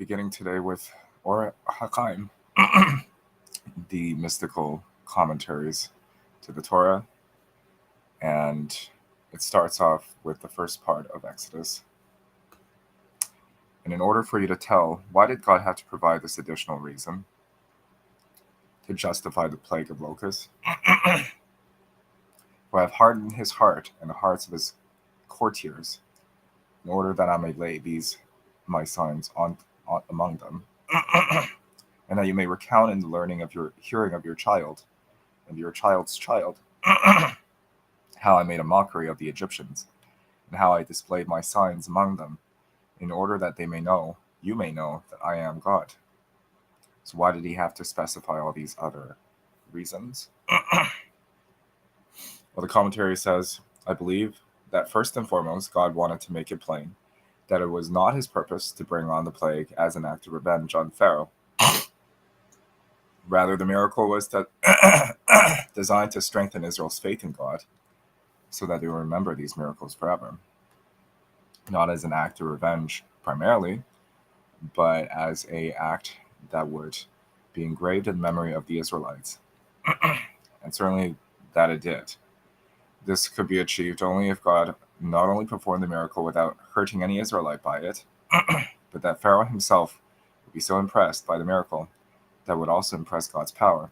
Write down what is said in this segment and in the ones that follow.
beginning today with or HaChaim, the mystical commentaries to the Torah, and it starts off with the first part of Exodus. And in order for you to tell, why did God have to provide this additional reason to justify the plague of locusts? For I have hardened his heart and the hearts of his courtiers, in order that I may lay these my signs on among them, and that you may recount in the learning of your hearing of your child and your child's child how I made a mockery of the Egyptians, and how I displayed my signs among them, in order that they may know, you may know, that I am God. So why did he have to specify all these other reasons? Well, the commentary says, I believe that first and foremost, God wanted to make it plain that it was not his purpose to bring on the plague as an act of revenge on Pharaoh. Rather, the miracle was designed to strengthen Israel's faith in God, so that they will remember these miracles forever. Not as an act of revenge primarily, but as an act that would be engraved in memory of the Israelites. And certainly that it did. This could be achieved only if God not only performed the miracle without hurting any Israelite by it, but that Pharaoh himself would be so impressed by the miracle that would also impress God's power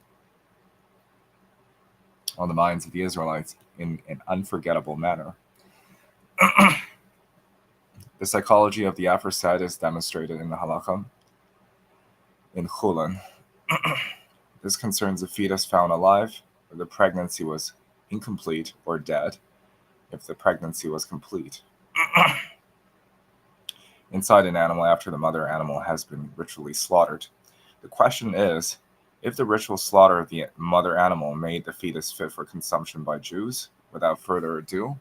on the minds of the Israelites in an unforgettable manner. The psychology of the aforesaid is demonstrated in the halakha in Chulin. This concerns a fetus found alive, or the pregnancy was incomplete or dead, if the pregnancy was complete, inside an animal after the mother animal has been ritually slaughtered. The question is, if the ritual slaughter of the mother animal made the fetus fit for consumption by Jews, without further ado,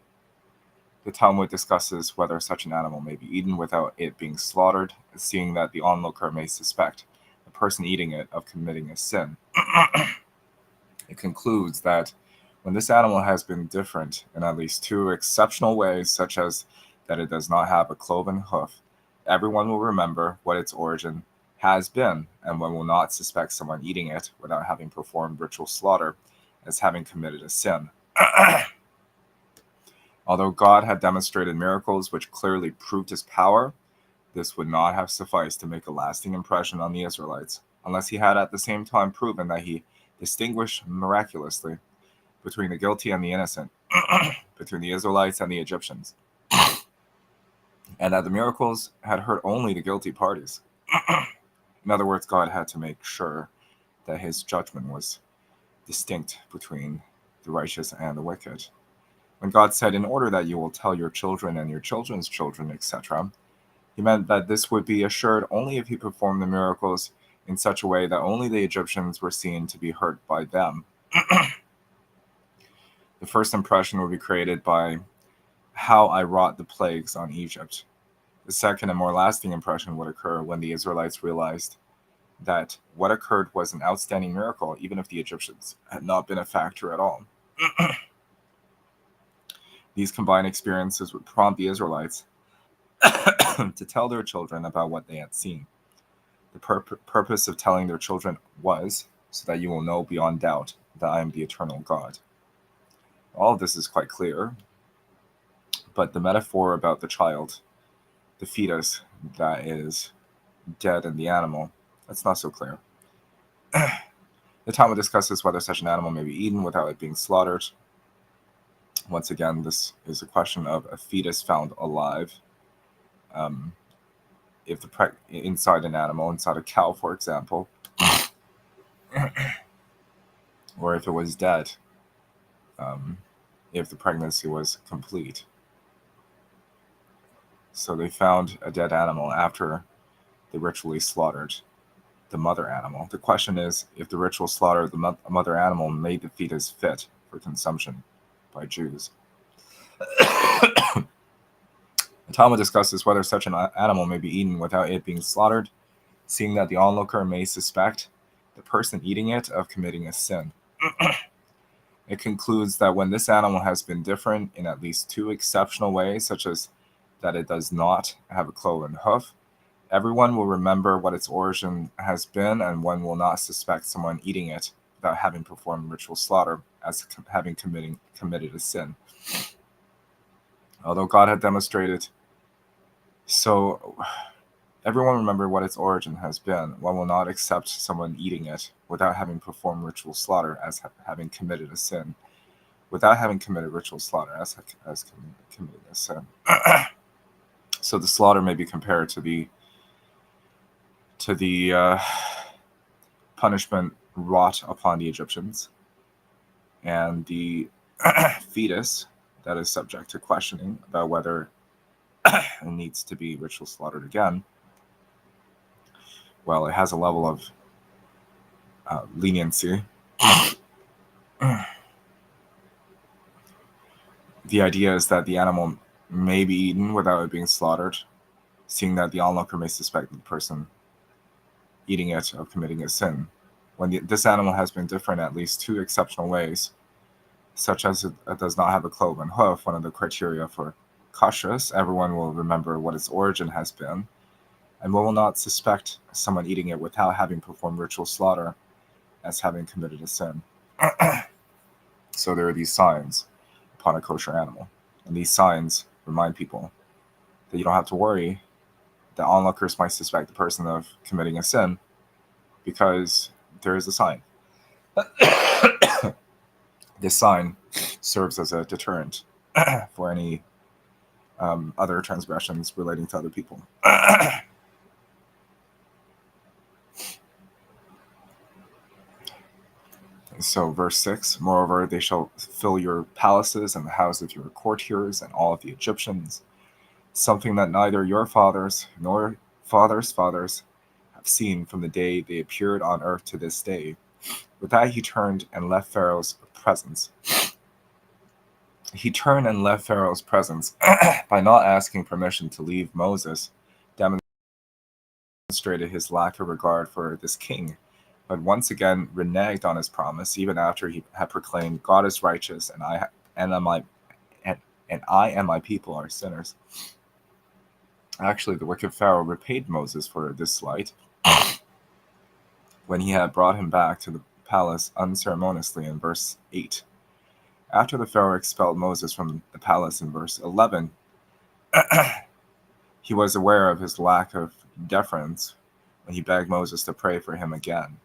the Talmud discusses whether such an animal may be eaten without it being slaughtered, seeing that the onlooker may suspect the person eating it of committing a sin. It concludes that when this animal has been different in at least two exceptional ways, such as that it does not have a cloven hoof, everyone will remember what its origin has been, and one will not suspect someone eating it without having performed ritual slaughter as having committed a sin. Although God had demonstrated miracles which clearly proved his power, this would not have sufficed to make a lasting impression on the Israelites, unless he had at the same time proven that he distinguished miraculously between the guilty and the innocent, between the Israelites and the Egyptians, and that the miracles had hurt only the guilty parties. In other words, God had to make sure that his judgment was distinct between the righteous and the wicked. When God said, in order that you will tell your children and your children's children, etc., he meant that this would be assured only if he performed the miracles in such a way that only the Egyptians were seen to be hurt by them. The first impression would be created by how I wrought the plagues on Egypt. The second and more lasting impression would occur when the Israelites realized that what occurred was an outstanding miracle, even if the Egyptians had not been a factor at all. These combined experiences would prompt the Israelites to tell their children about what they had seen. The purpose of telling their children was so that you will know beyond doubt that I am the eternal God. All of this is quite clear, but the metaphor about the child, the fetus that is dead in the animal, that's not so clear. The Talmud discusses whether such an animal may be eaten without it being slaughtered. Once again, this is a question of a fetus found alive. If inside an animal, inside a cow, for example, or if it was dead, if the pregnancy was complete. So they found a dead animal after they ritually slaughtered the mother animal. The question is, if the ritual slaughter of the mother animal made the fetus fit for consumption by Jews. The Talmud discusses whether such an animal may be eaten without it being slaughtered, seeing that the onlooker may suspect the person eating it of committing a sin. It concludes that when this animal has been different in at least two exceptional ways, such as that it does not have a cloven hoof, Everyone will remember what its origin has been, and one will not suspect someone eating it without having performed ritual slaughter as having committed a sin. Although God had demonstrated, so everyone remember what its origin has been. One will not accept someone eating it without having performed ritual slaughter as having committed a sin. Without having committed ritual slaughter as committed a sin. So the slaughter may be compared to the punishment wrought upon the Egyptians, and the fetus that is subject to questioning about whether it needs to be ritual slaughtered again. Well, it has a level of leniency. The idea is that the animal may be eaten without it being slaughtered, seeing that the onlooker may suspect the person eating it of committing a sin. When this animal has been different in at least two exceptional ways, such as it does not have a cloven hoof, one of the criteria for kashrus, everyone will remember what its origin has been, and will not suspect someone eating it without having performed ritual slaughter as having committed a sin. So there are these signs upon a kosher animal, and these signs remind people that you don't have to worry that onlookers might suspect the person of committing a sin, because there is a sign. This sign serves as a deterrent for any other transgressions relating to other people. So verse 6, moreover, they shall fill your palaces and the houses of your courtiers and all of the Egyptians, something that neither your fathers nor fathers' fathers have seen from the day they appeared on earth to this day. With that he turned and left Pharaoh's presence. He turned and left Pharaoh's presence by not asking permission to leave Moses, demonstrated his lack of regard for this king, but once again reneged on his promise, even after he had proclaimed, God is righteous, and I and my people are sinners. Actually, the wicked Pharaoh repaid Moses for this slight when he had brought him back to the palace unceremoniously in verse 8. After the Pharaoh expelled Moses from the palace in verse 11, he was aware of his lack of deference when he begged Moses to pray for him again.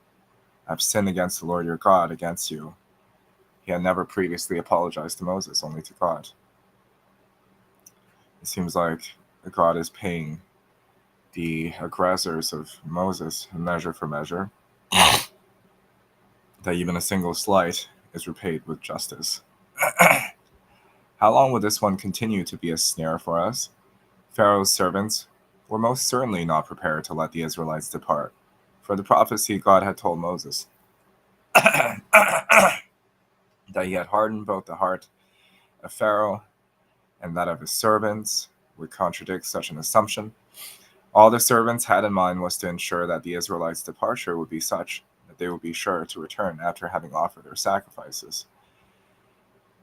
I've sinned against the Lord your God, against you. He had never previously apologized to Moses, only to God. It seems like God is paying the aggressors of Moses measure for measure, that even a single slight is repaid with justice. How long will this one continue to be a snare for us? Pharaoh's servants were most certainly not prepared to let the Israelites depart, for the prophecy God had told Moses that he had hardened both the heart of Pharaoh and that of his servants would contradict such an assumption. All the servants had in mind was to ensure that the Israelites' departure would be such that they would be sure to return after having offered their sacrifices.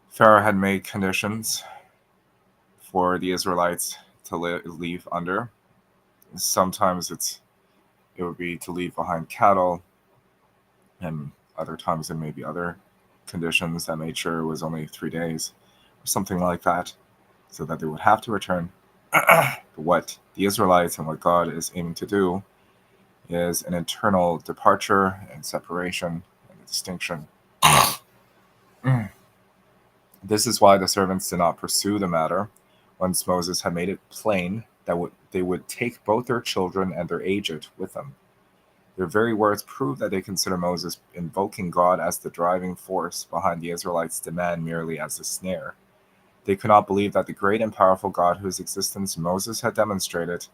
Pharaoh had made conditions for the Israelites to leave under. Sometimes it would be to leave behind cattle, and other times there may be other conditions that made sure it was only 3 days or something like that, so that they would have to return. But what the Israelites and what God is aiming to do is an eternal departure and separation and a distinction. This is why the servants did not pursue the matter once Moses had made it plain that they would take both their children and their aged with them. Their very words prove that they consider Moses invoking God as the driving force behind the Israelites' demand merely as a snare. They could not believe that the great and powerful God whose existence Moses had demonstrated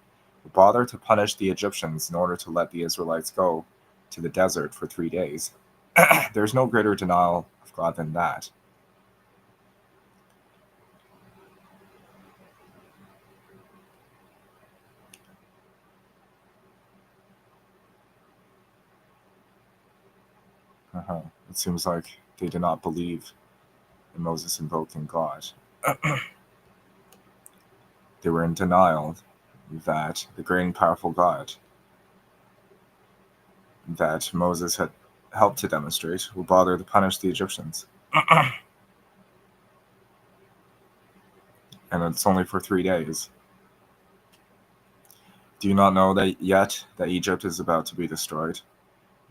would bother to punish the Egyptians in order to let the Israelites go to the desert for 3 days. There's no greater denial of God than that. It seems like they did not believe in Moses invoking God. They were in denial that the great and powerful God that Moses had helped to demonstrate would bother to punish the Egyptians. And it's only for 3 days. Do you not know that yet that Egypt is about to be destroyed?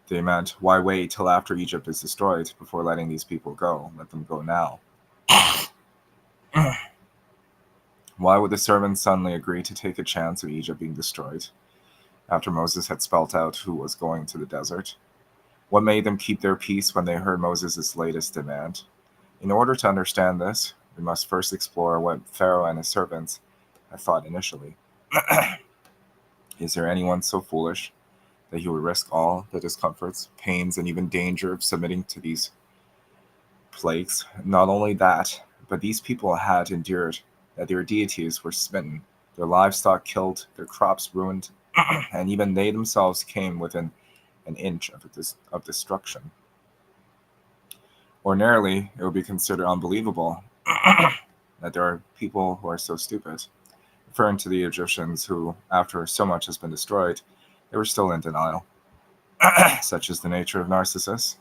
They meant, why wait till after Egypt is destroyed before letting these people go? Let them go now. Why would the servants suddenly agree to take a chance of Egypt being destroyed after Moses had spelt out who was going to the desert? What made them keep their peace when they heard Moses' latest demand? In order to understand this, we must first explore what Pharaoh and his servants had thought initially. Is there anyone so foolish that he would risk all the discomforts, pains, and even danger of submitting to these plagues? Not only that, but these people had endured that their deities were smitten, their livestock killed, their crops ruined, and even they themselves came within an inch of destruction. Ordinarily, it would be considered unbelievable that there are people who are so stupid, referring to the Egyptians who, after so much has been destroyed, they were still in denial. Such is the nature of narcissists.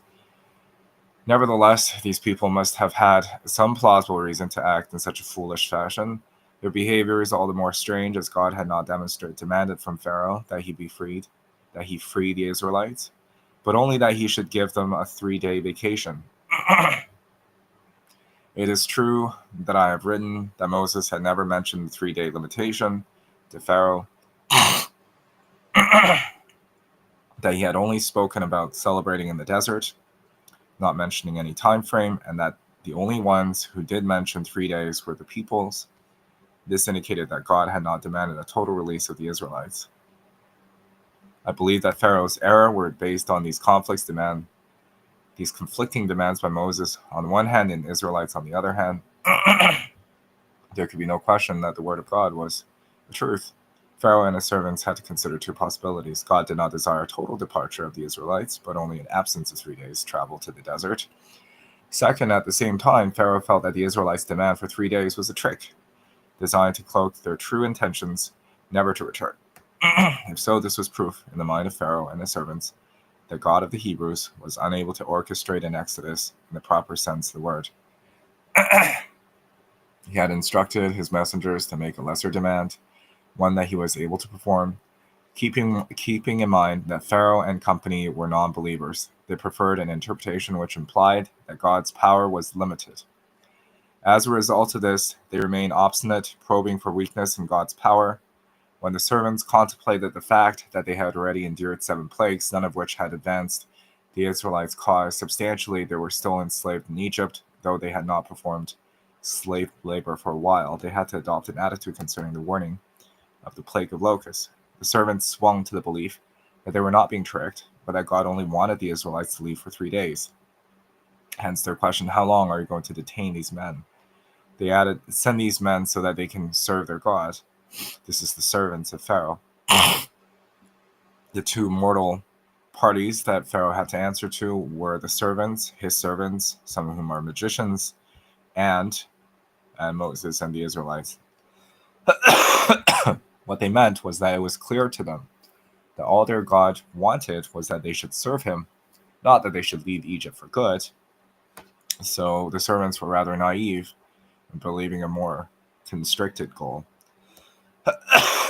Nevertheless, these people must have had some plausible reason to act in such a foolish fashion. Their behavior is all the more strange as God had not demanded from Pharaoh that he free the Israelites, but only that he should give them a 3-day vacation. It is true that I have written that Moses had never mentioned the 3-day limitation to Pharaoh, that he had only spoken about celebrating in the desert, not mentioning any time frame, and that the only ones who did mention 3 days were the peoples. This indicated that God had not demanded a total release of the Israelites. I believe that Pharaoh's error were based on these conflicting demands by Moses on the one hand and Israelites on the other hand. There could be no question that the word of God was the truth. Pharaoh and his servants had to consider 2 possibilities. God did not desire a total departure of the Israelites, but only an absence of 3 days' travel to the desert. Second, at the same time, Pharaoh felt that the Israelites' demand for 3 days was a trick, designed to cloak their true intentions never to return. If so, this was proof in the mind of Pharaoh and his servants that God of the Hebrews was unable to orchestrate an exodus in the proper sense of the word. He had instructed his messengers to make a lesser demand, one that he was able to perform, keeping in mind that Pharaoh and company were non-believers. They preferred an interpretation which implied that God's power was limited. As a result of this, they remained obstinate, probing for weakness in God's power. When the servants contemplated the fact that they had already endured 7 plagues, none of which had advanced the Israelites' cause substantially, they were still enslaved in Egypt, though they had not performed slave labor for a while. They had to adopt an attitude concerning the warning of the plague of locusts. The servants swung to the belief that they were not being tricked, but that God only wanted the Israelites to leave for 3 days. Hence their question, how long are you going to detain these men? They added, send these men so that they can serve their God. This is the servants of Pharaoh. The 2 mortal parties that Pharaoh had to answer to were the servants, his servants, some of whom are magicians, and Moses and the Israelites. What they meant was that it was clear to them that all their God wanted was that they should serve him, not that they should leave Egypt for good. So the servants were rather naive in believing a more constricted goal.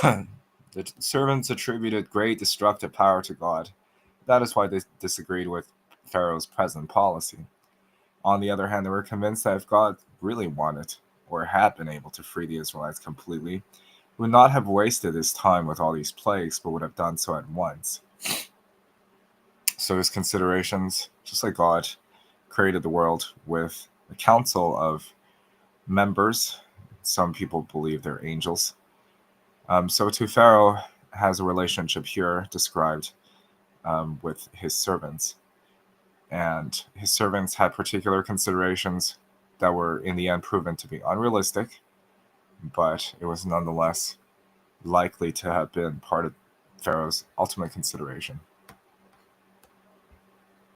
The servants attributed great destructive power to God. That is why they disagreed with Pharaoh's present policy. On the other hand, they were convinced that if God really wanted or had been able to free the Israelites completely, he would not have wasted his time with all these plagues, but would have done so at once. So his considerations, just like God, created the world with a council of members. Some people believe they're angels. So to Pharaoh has a relationship here described with his servants. And his servants had particular considerations that were in the end proven to be unrealistic, but it was nonetheless likely to have been part of Pharaoh's ultimate consideration.